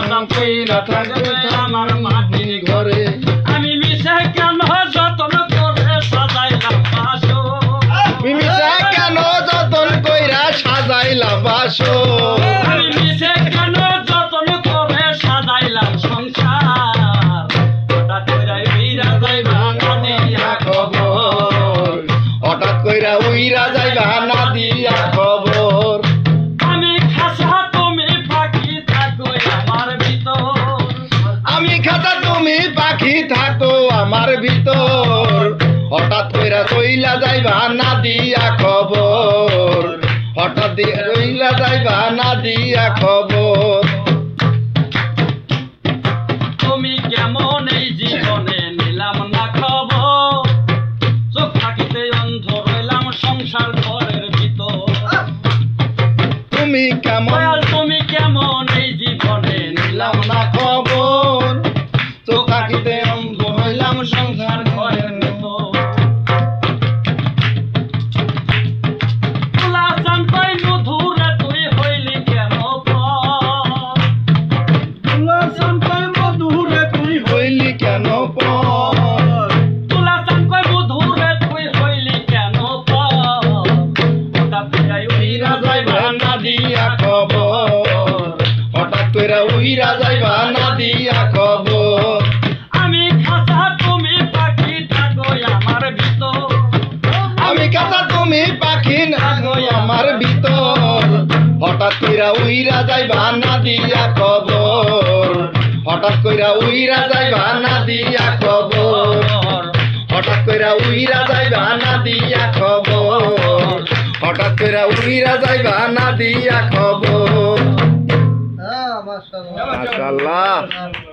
দাম কইরা থাকবে আমার মাটির ঘরে আমি মিশে কেন যতন করে সাজাইলাম বাসর মিশে কেন যতন কইরা সাজাইলাম বাসর আমি মিশে কেন যতন করে সাজাইলাম সংসার হঠাৎ কইরা উইরা যাইবা না দিয়া খবর হঠাৎ কইরা উইরা যাইবা না দিয়া খবর আমি খাসা তুমি পাখি থাকো আমার ভিতর আমি খাতা তুমি পাখি থাকো আমার ভিতর হঠাৎ কইরা চইলা যাইবা না দিয়া খবর হঠাৎ চইলা যাইবা না দিয়া খবর তুমি কেমন এই জীবনে নিলাম না খবর চোখ থাকিতে অন্ধ রইলাম সংসার ঘরের ভিতর তুমি কেমন দয়াল তুমি কেমন এই জীবনে নিলাম না খবর চোখ থাকিতে অন্ধ হইলাম সংসার ঘরের ভিতর তুলা চান্তাই মধুরে তুই হইলি কেন পর তুলা চান্তাই মধুরে তুই হইলি কেন পর তুলা চান্তাই মধুরে তুই হইলি কেন পর হঠাৎ কইরা উইরা যাইবা না দিয়া খবর হঠাৎ কইরা উইরা যাইবা না দিয়া খবর আমি খাসা তুমি পাখি থাকো আমার ভিতর আমি কাঁচা তুমি পাখি থাকো আমার ভিতর হঠাৎ কইরা উইরা যাইবা না দিয়া খবর হঠাৎ কইরা উইরা যাইবা না দিয়া খবর হঠাৎ কইরা উইরা যাইবা না দিয়া খবর হঠাৎ কইরা উইরা যাইবা না দিয়া খবর মাশাআল্লাহ।